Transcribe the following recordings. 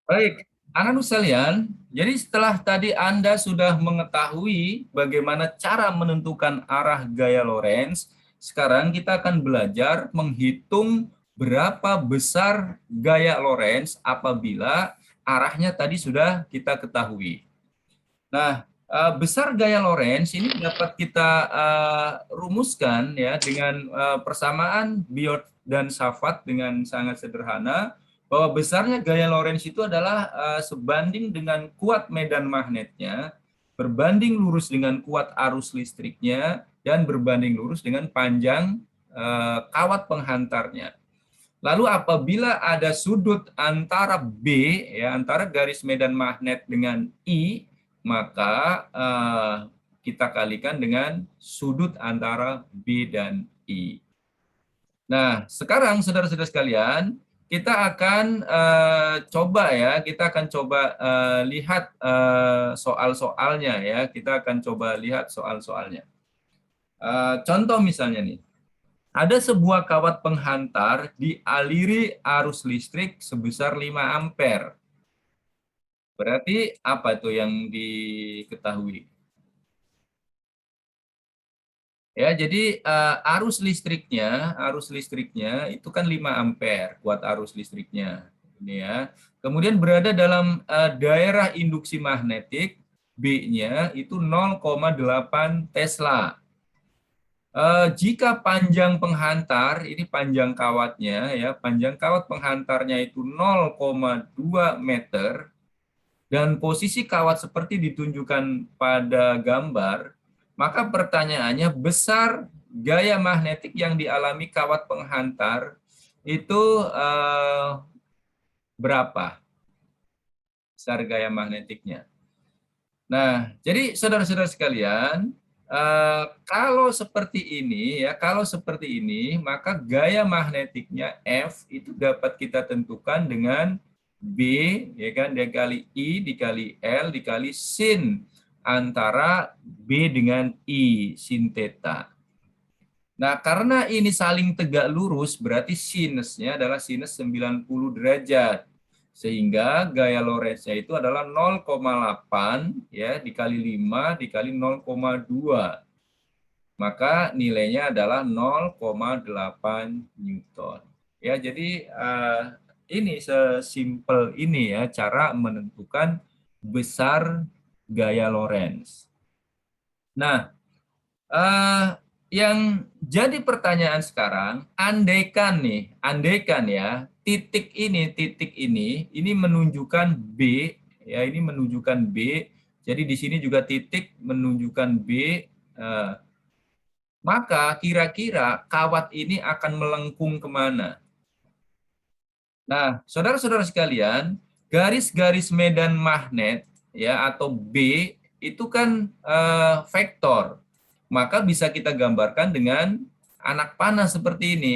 Baik, anak-anak sekalian, jadi setelah tadi Anda sudah mengetahui bagaimana cara menentukan arah gaya Lorentz, sekarang kita akan belajar menghitung berapa besar gaya Lorentz apabila arahnya tadi sudah kita ketahui. Nah, besar gaya Lorentz ini dapat kita rumuskan ya dengan persamaan Biot dan Shafat dengan sangat sederhana bahwa besarnya gaya Lorentz itu adalah sebanding dengan kuat medan magnetnya, berbanding lurus dengan kuat arus listriknya, dan berbanding lurus dengan panjang kawat penghantarnya. Lalu apabila ada sudut antara B, ya antara garis medan magnet dengan I, maka kita kalikan dengan sudut antara B dan I. Nah, sekarang saudara-saudara sekalian, kita akan coba ya, kita akan coba lihat soal-soalnya ya, kita akan coba lihat soal-soalnya. Contoh misalnya nih, ada sebuah kawat penghantar dialiri arus listrik sebesar 5 ampere. Berarti apa itu yang diketahui? Ya, jadi arus listriknya itu kan 5 ampere kuat arus listriknya. Ini ya. Kemudian berada dalam daerah induksi magnetik, B-nya itu 0,8 Tesla. Jika panjang penghantar, ini panjang kawatnya ya, panjang kawat penghantarnya itu 0,2 meter dan posisi kawat seperti ditunjukkan pada gambar, maka pertanyaannya besar gaya magnetik yang dialami kawat penghantar itu berapa? Besar gaya magnetiknya. Nah, jadi saudara-saudara sekalian, kalau seperti ini ya, kalau seperti ini, maka gaya magnetiknya F itu dapat kita tentukan dengan B ya kan dikali I dikali L dikali sin antara B dengan I sin theta. Nah, karena ini saling tegak lurus, berarti sinusnya adalah sinus 90 derajat. Sehingga gaya Lorentz-nya itu adalah 0,8 ya dikali 5 dikali 0,2. Maka nilainya adalah 0,8 Newton. Ya, jadi ini sesimpel ini ya cara menentukan besar gaya Lorentz. Nah, yang jadi pertanyaan sekarang, andaikan ya, titik ini menunjukkan B, ya ini menunjukkan B, jadi di sini juga titik menunjukkan B, eh, maka kira-kira kawat ini akan melengkung kemana? Nah, saudara-saudara sekalian, garis-garis medan magnet ya atau B itu kan vektor. Maka bisa kita gambarkan dengan anak panah seperti ini.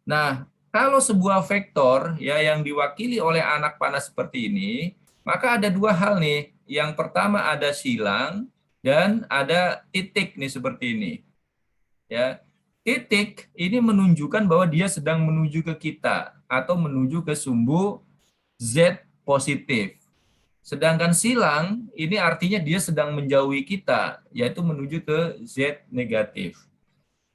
Nah, kalau sebuah vektor ya yang diwakili oleh anak panah seperti ini, maka ada dua hal nih. Yang pertama ada silang dan ada titik nih seperti ini. Ya. Titik ini menunjukkan bahwa dia sedang menuju ke kita atau menuju ke sumbu Z positif. Sedangkan silang ini artinya dia sedang menjauhi kita, yaitu menuju ke Z negatif.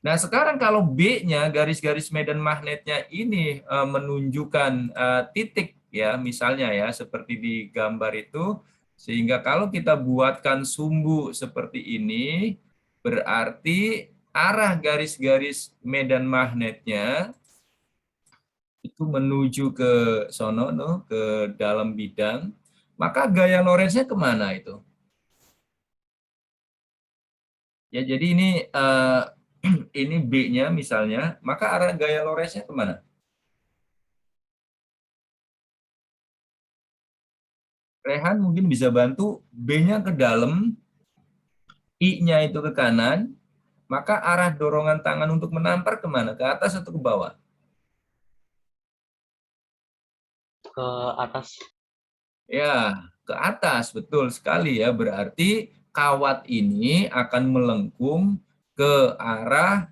Nah, sekarang kalau B-nya garis-garis medan magnetnya ini menunjukkan titik ya, misalnya ya seperti di gambar itu, sehingga kalau kita buatkan sumbu seperti ini, berarti arah garis-garis medan magnetnya itu menuju ke sono, no, ke dalam bidang, maka gaya Lorentz-nya kemana itu? Ya, jadi ini B-nya misalnya, maka arah gaya Lorentz-nya kemana? Rehan mungkin bisa bantu, B-nya ke dalam, I-nya itu ke kanan, maka arah dorongan tangan untuk menampar kemana? Ke atas atau ke bawah? Ke atas. Ya, ke atas, betul sekali ya. Berarti kawat ini akan melengkung ke arah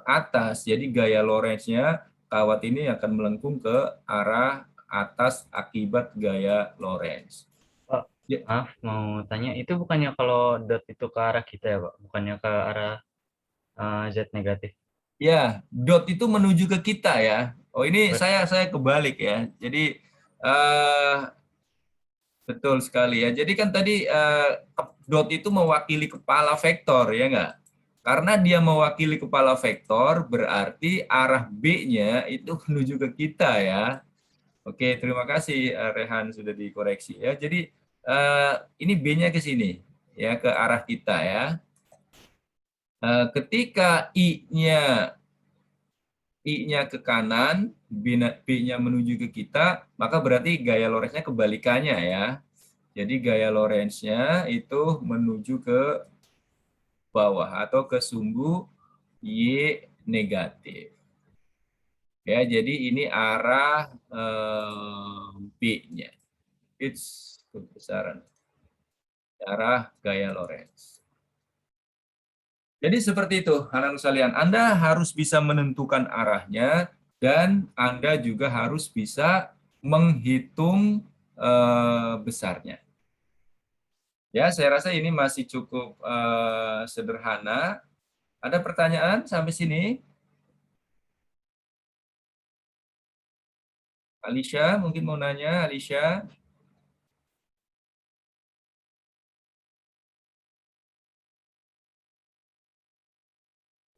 atas. Jadi gaya Lorentz-nya kawat ini akan melengkung ke arah atas akibat gaya Lorentz. Pak, Ya, maaf mau tanya, itu bukannya kalau dot itu ke arah kita ya, Pak? Bukannya ke arah Z negatif? ya, dot itu menuju ke kita ya. Oh, ini Ber- saya kebalik ya. Jadi eh, betul sekali ya. Jadi kan tadi dot itu mewakili kepala vektor ya enggak? Karena dia mewakili kepala vektor berarti arah B-nya itu menuju ke kita ya. Oke, terima kasih Rehan sudah dikoreksi ya. Jadi ini B-nya ke sini ya, ke arah kita ya. Ketika I-nya ke kanan, B-nya menuju ke kita, maka berarti gaya Lorentz-nya kebalikannya ya. Jadi gaya Lorentz-nya itu menuju ke bawah atau ke sumbu Y negatif. Ya, jadi ini arah B-nya. It's kebesaran arah gaya Lorentz. Jadi seperti itu, anak-anak sekalian. Anda harus bisa menentukan arahnya dan Anda juga harus bisa menghitung besarnya. Ya, saya rasa ini masih cukup sederhana. Ada pertanyaan sampai sini? Alicia, mungkin mau nanya, Alicia.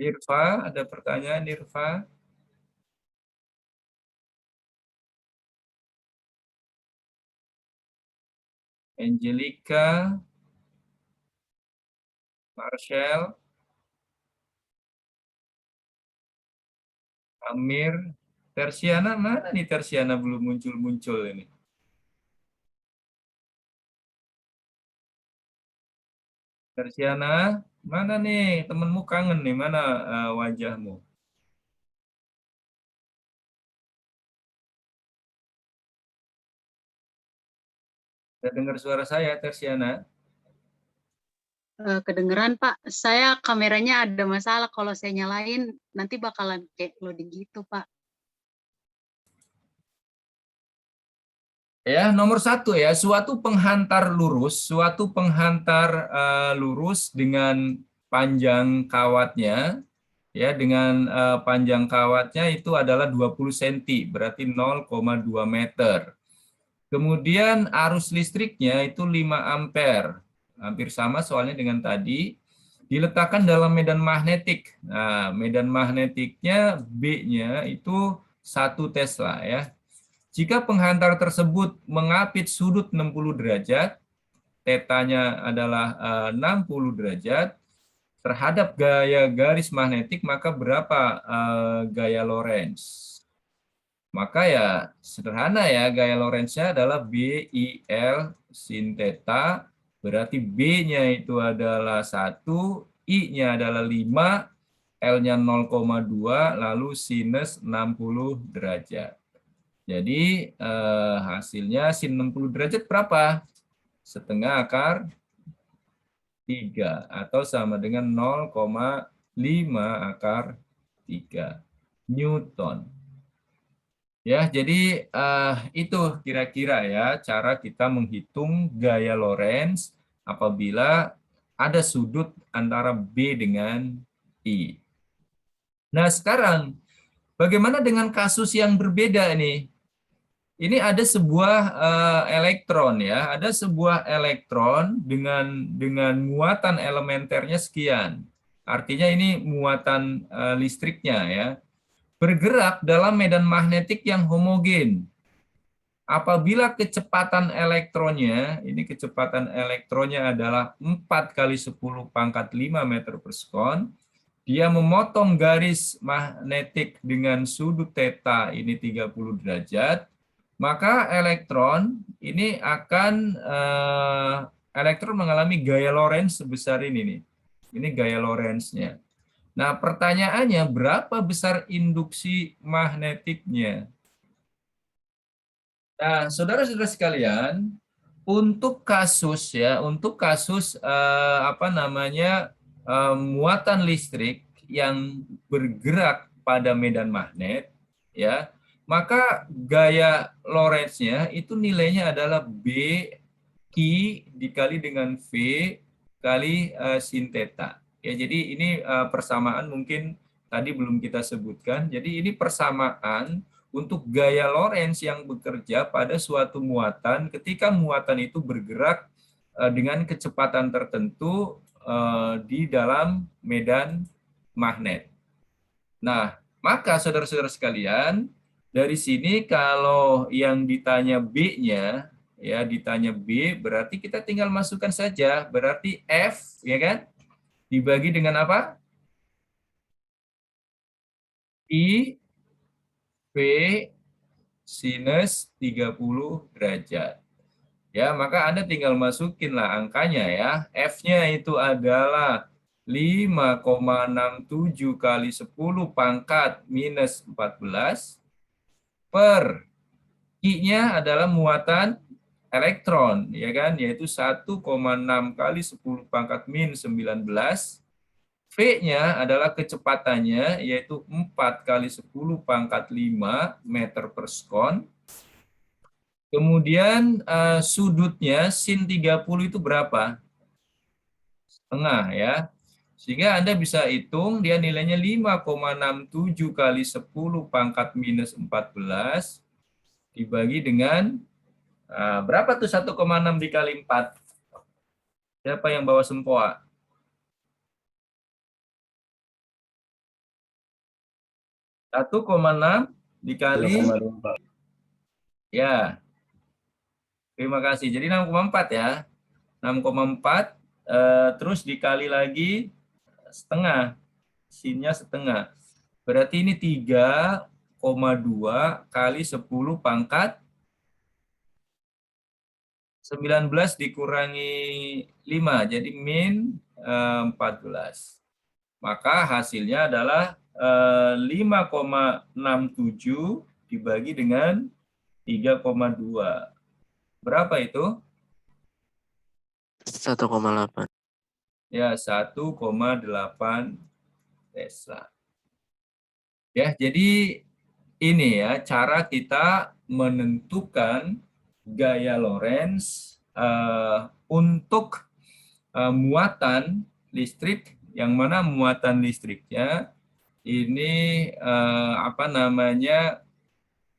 Irfa, ada pertanyaan, Irfa? Angelica, Marshall, Amir, Tersiana, mana nih Tersiana belum muncul-muncul ini? Tersiana, mana nih temenmu kangen nih, mana wajahmu? Saya dengar suara saya, Tersiana. Kedengeran Pak, saya kameranya ada masalah, kalau saya nyalain nanti bakalan kayak loading gitu Pak. Ya, nomor satu ya, suatu penghantar lurus dengan panjang kawatnya, ya dengan panjang kawatnya itu adalah 20 cm, berarti 0,2 meter. Kemudian arus listriknya itu 5 ampere, hampir sama soalnya dengan tadi, diletakkan dalam medan magnetik. Nah, medan magnetiknya B-nya itu 1 Tesla ya. Jika penghantar tersebut mengapit sudut 60 derajat, tetanya adalah 60 derajat, terhadap gaya garis magnetik, maka berapa gaya Lorentz? Maka ya sederhana ya, gaya Lorentz-nya adalah BIL sin theta, berarti B-nya itu adalah 1, I-nya adalah 5, L-nya 0,2, lalu sinus 60 derajat. Jadi hasilnya sin 60 derajat berapa? Setengah akar 3 atau sama dengan 0,5 akar 3 Newton. Ya, jadi itu kira-kira ya cara kita menghitung gaya Lorentz apabila ada sudut antara B dengan I. Nah, sekarang bagaimana dengan kasus yang berbeda ini? Ini ada sebuah elektron ya, ada sebuah elektron dengan muatan elementernya sekian. Artinya ini muatan listriknya ya. Bergerak dalam medan magnetik yang homogen. Apabila kecepatan elektronnya, ini kecepatan elektronnya adalah 4 kali 10 pangkat 5 meter per sekon, dia memotong garis magnetik dengan sudut theta ini 30 derajat, maka elektron ini akan elektron mengalami gaya Lorentz sebesar ini nih. Ini gaya Lorentz-nya. Nah, pertanyaannya berapa besar induksi magnetiknya? Nah, saudara-saudara sekalian, untuk kasus apa namanya muatan listrik yang bergerak pada medan magnet, ya, maka gaya Lorentz-nya itu nilainya adalah B I dikali dengan V kali sin theta. Ya, jadi ini persamaan mungkin tadi belum kita sebutkan. Jadi ini persamaan untuk gaya Lorentz yang bekerja pada suatu muatan ketika muatan itu bergerak dengan kecepatan tertentu di dalam medan magnet. Nah, maka saudara-saudara sekalian, dari sini kalau yang ditanya B-nya, ya ditanya B, berarti kita tinggal masukkan saja, berarti F, ya kan? Dibagi dengan apa? I V sinus 30 derajat. Ya, maka Anda tinggal masukinlah angkanya ya. F-nya itu adalah 5,67 kali 10 pangkat minus 14 per I-nya adalah muatan elektron, ya kan, yaitu 1,6 kali 10 pangkat min 19. V-nya adalah kecepatannya, yaitu 4 kali 10 pangkat 5 meter per sekon. Kemudian sudutnya sin 30 itu berapa? Setengah ya. Sehingga Anda bisa hitung dia nilainya 5,67 kali 10 pangkat minus 14 dibagi dengan berapa tuh 1,6 dikali 4? Siapa yang bawa sempoa? 1,6 dikali, ya, terima kasih. Jadi 6,4 ya. 6,4 terus dikali lagi setengah. Sinnya setengah. Berarti ini 3,2 kali 10 pangkat 19 dikurangi 5, jadi min 14. Maka hasilnya adalah 5,67 dibagi dengan 3,2. Berapa itu? 1,8. Ya, 1,8 Tesla. Ya, jadi ini ya cara kita menentukan gaya Lorentz untuk muatan listrik, yang mana muatan listriknya ini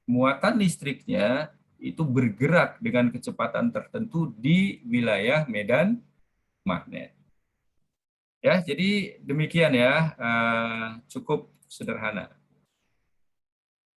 muatan listriknya itu bergerak dengan kecepatan tertentu di wilayah medan magnet. Ya, jadi demikian ya, cukup sederhana.